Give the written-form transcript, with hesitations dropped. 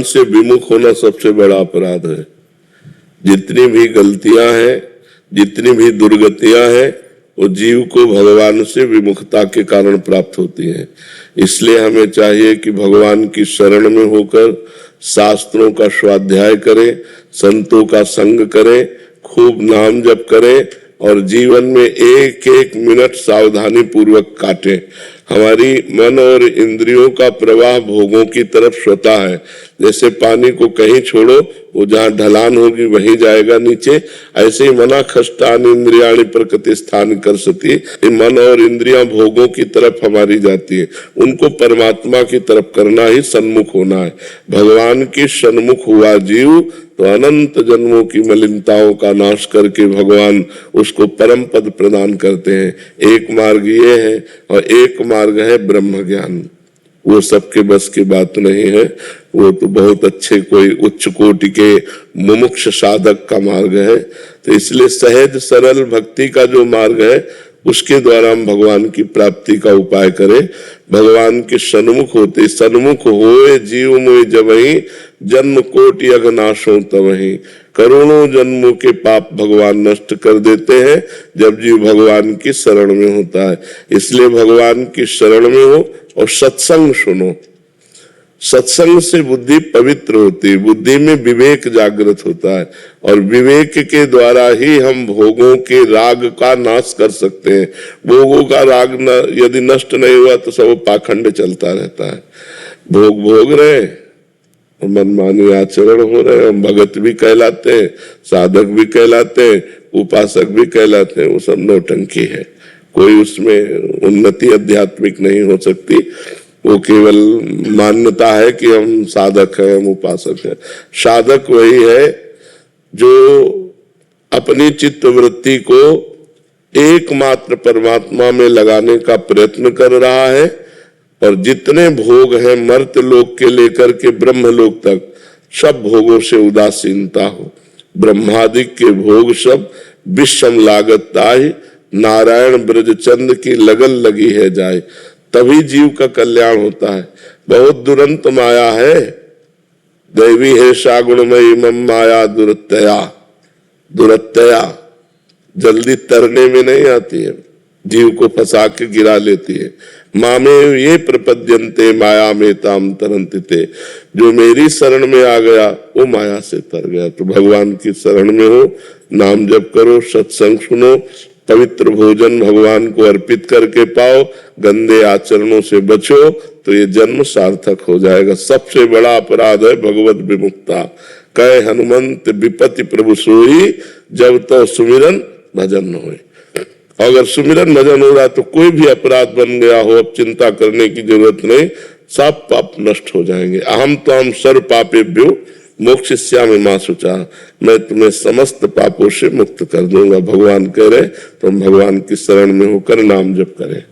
से विमुख होना सबसे बड़ा अपराध है। जितनी भी गलतियां हैं, जितनी भी दुर्गतियां हैं, वो जीव को भगवान से विमुखता के कारण प्राप्त होती हैं। इसलिए हमें चाहिए कि भगवान की शरण में होकर शास्त्रों का स्वाध्याय करें, संतों का संग करें, खूब नाम जप करें और जीवन में एक एक मिनट सावधानी पूर्वक काटें। हमारी मन और इंद्रियों का प्रवाह भोगों की तरफ स्वतः है। जैसे पानी को कहीं छोड़ो, वो जहाँ ढलान होगी वहीं जाएगा नीचे, ऐसे ही मना खष्टान इंद्रियाणि प्रकृति स्थान कर सती। मन और इंद्रियां भोगों की तरफ हमारी जाती है, उनको परमात्मा की तरफ करना ही सन्मुख होना है। भगवान की सन्मुख हुआ जीव तो अनंत जन्मों की मलिनताओं का नाश करके भगवान उसको परम पद प्रदान करते हैं। एक मार्ग ये है और एक मार्ग है ब्रह्म ज्ञान। वो सबके बस की बात नहीं है, वो तो बहुत अच्छे कोई उच्च कोटि के मुमुक्ष साधक का मार्ग है। तो इसलिए सहज सरल भक्ति का जो मार्ग है उसके द्वारा हम भगवान की प्राप्ति का उपाय करें। भगवान के सन्मुख होते, सन्मुख होए जीव मोहि जबहि, जन्म कोटि अघनाशो तबहि। करोड़ों जन्मों के पाप भगवान नष्ट कर देते हैं जब जीव भगवान की शरण में होता है। इसलिए भगवान की शरण में हो और सत्संग सुनो। सत्संग से बुद्धि पवित्र होती है, बुद्धि में विवेक जागृत होता है और विवेक के द्वारा ही हम भोगों के राग का नाश कर सकते हैं। भोगों का राग यदि नष्ट नहीं हुआ तो सब पाखंड चलता रहता है। भोग भोग रहे, मनमानी आचरण हो रहे, हम भगत भी कहलाते हैं, साधक भी कहलाते हैं, उपासक भी कहलाते हैं, वो सब नौटंकी है। कोई उसमें उन्नति आध्यात्मिक नहीं हो सकती। वो केवल मान्यता है कि हम साधक हैं, हम उपासक हैं। साधक वही है जो अपनी चित्त वृत्ति को एकमात्र परमात्मा में लगाने का प्रयत्न कर रहा है और जितने भोग हैं मर्त लोक के लेकर के ब्रह्म लोक तक, सब भोगों से उदासीनता हो। ब्रह्मादिक के भोग सब विषम लागत ताहि, नारायण ब्रजचंद की लगन लगी है जाए, तभी जीव का कल्याण होता है। बहुत दुरंत माया है, दैवी है सागुणमयी मम माया दुरत्यया। दुरत्यया जल्दी तरने में नहीं आती है, जीव को फंसा के गिरा लेती है। मामे ये प्रपद्यन्ते माया में ताम तरंतिते। जो मेरी शरण में आ गया वो माया से तर गया। तो भगवान की शरण में हो, नाम जप करो, सत्संग सुनो, पवित्र भोजन भगवान को अर्पित करके पाओ, गंदे आचरणों से बचो, तो ये जन्म सार्थक हो जाएगा। सबसे बड़ा अपराध है भगवत विमुक्ता। कहे हनुमंत विपत्ति प्रभु सोई, जब तो सुमिरन भजन न होए। अगर सुमिरन भजन हो रहा तो कोई भी अपराध बन गया हो, अब चिंता करने की जरूरत नहीं, सब पाप नष्ट हो जाएंगे। अहम तो हम सर्व पापेभ्यो मोक्षयिष्यामि मा शुचा। मैं तुम्हें समस्त पापों से मुक्त कर दूंगा, भगवान कह रहे। तो हम भगवान की शरण में होकर नाम जप करें।